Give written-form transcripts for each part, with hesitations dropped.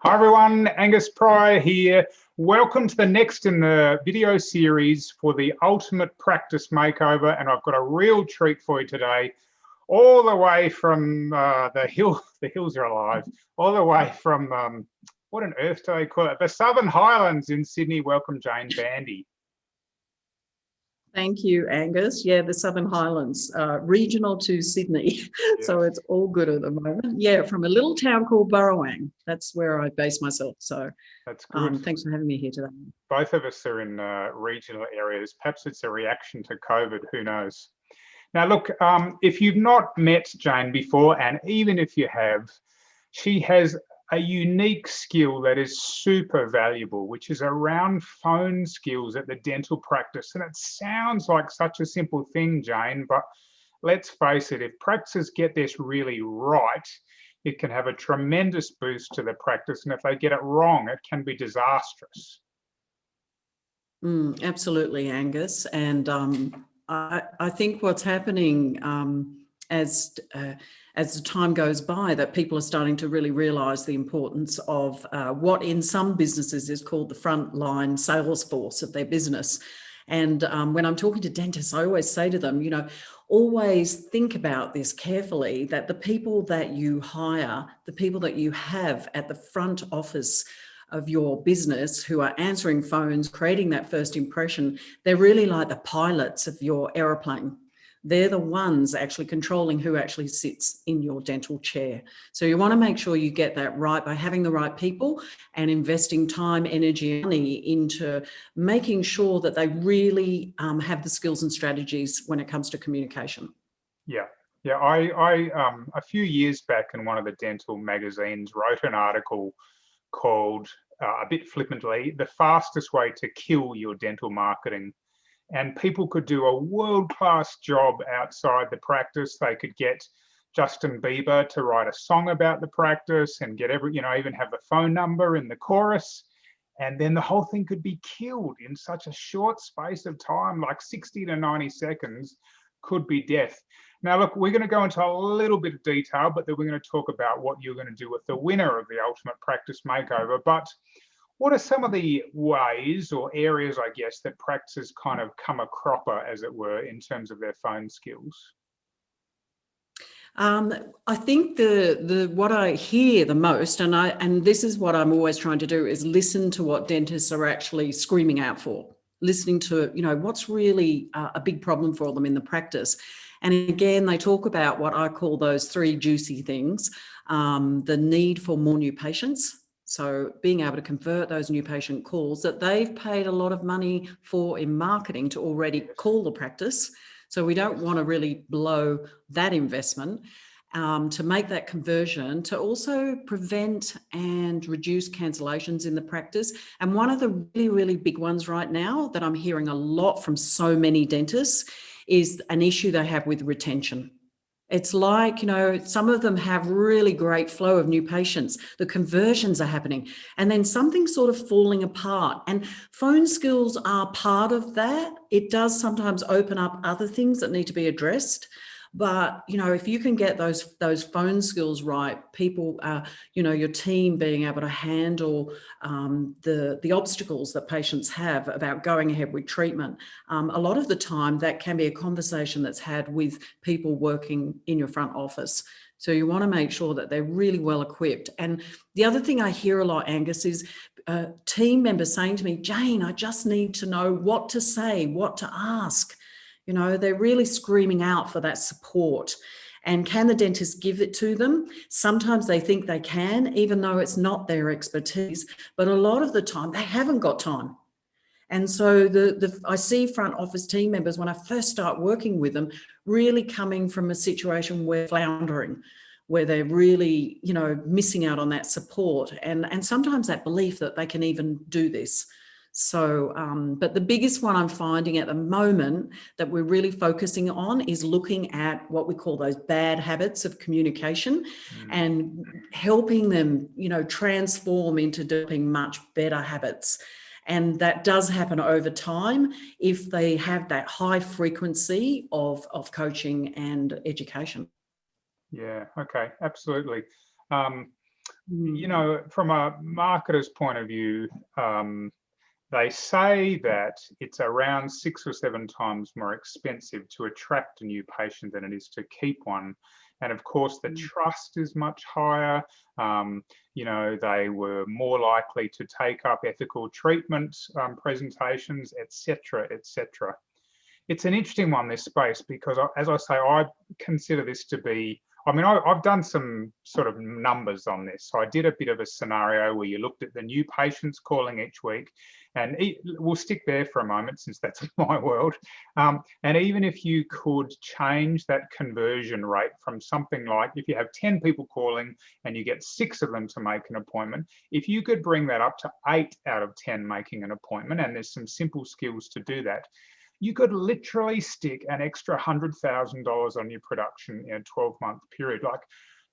Hi everyone, Angus Pryor here. Welcome to the next in the video series for the ultimate practice makeover, and I've got a real treat for you today, all the way from the hills are alive, all the way from, what on earth do they call it? The Southern Highlands in Sydney. Welcome, Jayne, Bandy. Thank you, Angus. Yeah, the Southern Highlands, regional to Sydney. Yes. So it's all good at the moment. Yeah, from a little town called Burrowang. That's where I base myself. So that's good. Thanks for having me here today. Both of us are in regional areas. Perhaps it's a reaction to COVID, who knows? Now, look, if you've not met Jayne before, and even if you have, she has a unique skill that is super valuable, which is around phone skills at the dental practice. And it sounds like such a simple thing, Jayne, but let's face it, if practices get this really right, it can have a tremendous boost to the practice. And if they get it wrong, it can be disastrous. Absolutely, Angus. And I think what's happening as the time goes by, that people are starting to really realise the importance of what in some businesses is called the frontline sales force of their business. And when I'm talking to dentists, I always say to them, always think about this carefully, that the people that you hire, the people that you have at the front office of your business who are answering phones, creating that first impression, they're really like the pilots of your aeroplane. They're the ones actually controlling who actually sits in your dental chair. So you want to make sure you get that right by having the right people and investing time, energy, money into making sure that they really have the skills and strategies when it comes to communication. Yeah. I a few years back in one of the dental magazines wrote an article called, a bit flippantly, the fastest way to kill your dental marketing. And people could do a world-class job outside the practice. They could get Justin Bieber to write a song about the practice and get even have the phone number in the chorus. And then the whole thing could be killed in such a short space of time, like 60 to 90 seconds could be death. Now, look, we're going to go into a little bit of detail, but then we're going to talk about what you're going to do with the winner of the Ultimate Practice Makeover. But what are some of the ways or areas, I guess, that practices kind of come a cropper, as it were, in terms of their phone skills? I think the what I hear the most, and this is what I'm always trying to do, is listen to what dentists are actually screaming out for, listening to what's really a big problem for them in the practice. And again, they talk about what I call those three juicy things: the need for more new patients. So being able to convert those new patient calls that they've paid a lot of money for in marketing to already call the practice. So we don't want to really blow that investment, to make that conversion, to also prevent and reduce cancellations in the practice. And one of the really, really big ones right now that I'm hearing a lot from so many dentists is an issue they have with retention. It's like, some of them have really great flow of new patients. The conversions are happening, and then something's sort of falling apart. And phone skills are part of that. It does sometimes open up other things that need to be addressed. But, if you can get those phone skills right, people, your team being able to handle the obstacles that patients have about going ahead with treatment, a lot of the time that can be a conversation that's had with people working in your front office. So you want to make sure that they're really well equipped. And the other thing I hear a lot, Angus, is team members saying to me, Jayne, I just need to know what to say, what to ask. They're really screaming out for that support. And can the dentist give it to them? Sometimes they think they can, even though it's not their expertise. But a lot of the time, they haven't got time. And so I see front office team members, when I first start working with them, really coming from a situation where they're floundering, where they're really, missing out on that support and sometimes that belief that they can even do this. So, but the biggest one I'm finding at the moment that we're really focusing on is looking at what we call those bad habits of communication and helping them, transform into developing much better habits. And that does happen over time if they have that high frequency of coaching and education. Yeah, okay, absolutely. you know, from a marketer's point of view, they say that it's around 6 or 7 times more expensive to attract a new patient than it is to keep one. And of course, the trust is much higher. You know, they were more likely to take up ethical treatment presentations, etc., etc. It's an interesting one, this space, because as I say, I consider this to be, I mean, I've done some sort of numbers on this. So I did a bit of a scenario where you looked at the new patients calling each week, and we'll stick there for a moment since that's my world. And even if you could change that conversion rate from something like, if you have 10 people calling and you get 6 of them to make an appointment, if you could bring that up to 8 out of 10 making an appointment, and there's some simple skills to do that, you could literally stick an extra $100,000 on your production in a 12-month period. Like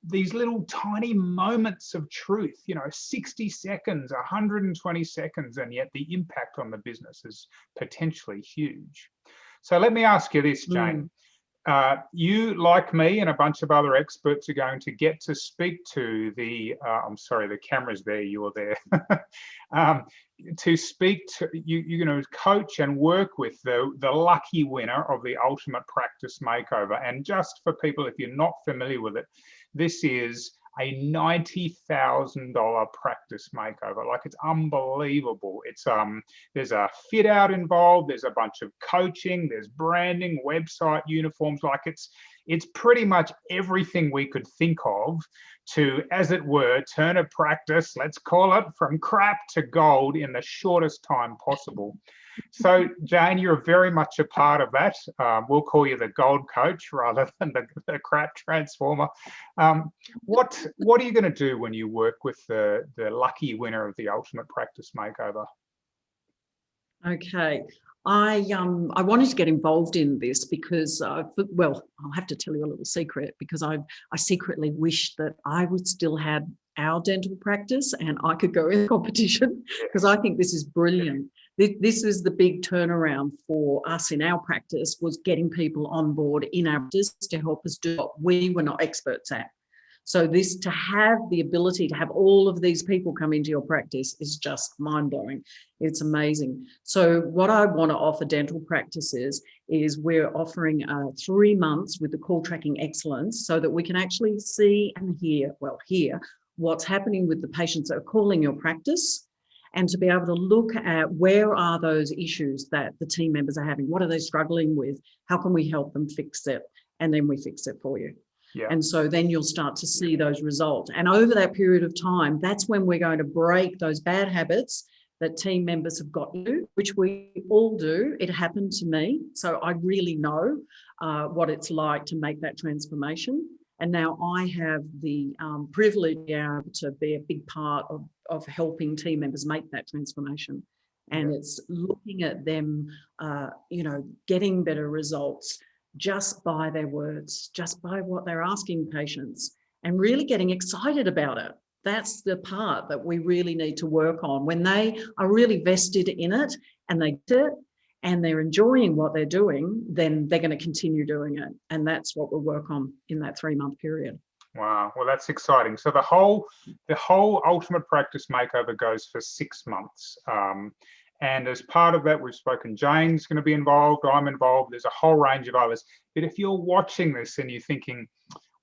these little tiny moments of truth, you know, 60 seconds, 120 seconds, and yet the impact on the business is potentially huge. So let me ask you this, Jayne. You, like me and a bunch of other experts, are going to get to speak to the, I'm sorry, the camera's there, you're there, to speak to, you're going to coach and work with the lucky winner of the Ultimate Practice Makeover. And just for people, if you're not familiar with it, this is a $90,000 practice makeover. Like, it's unbelievable. It's there's a fit out involved, there's a bunch of coaching, there's branding, website, uniforms. Like it's pretty much everything we could think of to, as it were, turn a practice, let's call it, from crap to gold in the shortest time possible. So, Jayne, you're very much a part of that. We'll call you the gold coach rather than the crap transformer. What are you going to do when you work with the lucky winner of the Ultimate Practice Makeover? Okay. I wanted to get involved in this because, well, I'll have to tell you a little secret, because I secretly wish that I would still have our dental practice and I could go in the competition, because I think this is brilliant. This is the big turnaround for us in our practice, was getting people on board in our practice to help us do what we were not experts at. So this, to have the ability to have all of these people come into your practice is just mind-blowing. It's amazing. So what I want to offer dental practices is we're offering 3 months with the call tracking excellence, so that we can actually see and hear what's happening with the patients that are calling your practice, and to be able to look at where are those issues that the team members are having, what are they struggling with, how can we help them fix it, and then we fix it for you. Yeah. And so then you'll start to see those results. And over that period of time, that's when we're going to break those bad habits that team members have got to do, which we all do. It happened to me. So I really know what it's like to make that transformation. And now I have the privilege to be a big part of helping team members make that transformation. And it's looking at them, getting better results just by their words, just by what they're asking patients, and really getting excited about it. That's the part that we really need to work on. When they are really vested in it and they do it and they're enjoying what they're doing, then they're going to continue doing it. And that's what we'll work on in that 3-month period. Wow, well, that's exciting. So the whole Ultimate Practice Makeover goes for 6 months. And as part of that, we've spoken, Jayne's going to be involved, I'm involved, there's a whole range of others. But if you're watching this and you're thinking,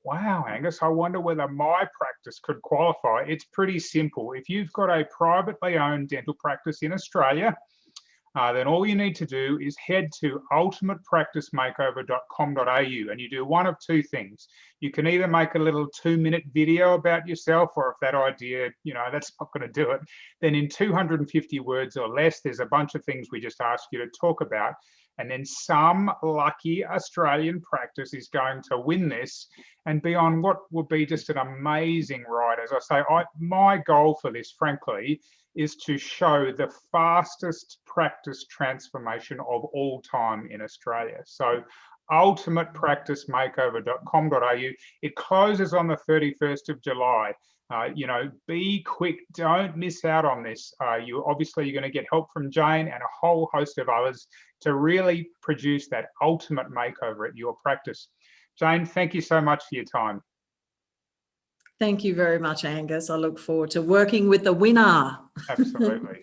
wow, Angus, I wonder whether my practice could qualify, it's pretty simple. If you've got a privately owned dental practice in Australia, then all you need to do is head to ultimatepracticemakeover.com.au, and you do one of 2 things. You can either make a little 2-minute video about yourself, or if that idea, that's not going to do it, then in 250 words or less, there's a bunch of things we just ask you to talk about. And then some lucky Australian practice is going to win this and be on what will be just an amazing ride. As I say, my goal for this, frankly, is to show the fastest practice transformation of all time in Australia. So ultimatepracticemakeover.com.au. It closes on the 31st of July. Be quick, don't miss out on this. You're going to get help from Jayne and a whole host of others to really produce that ultimate makeover at your practice. Jayne, thank you so much for your time. Thank you very much, Angus. I look forward to working with the winner. Absolutely.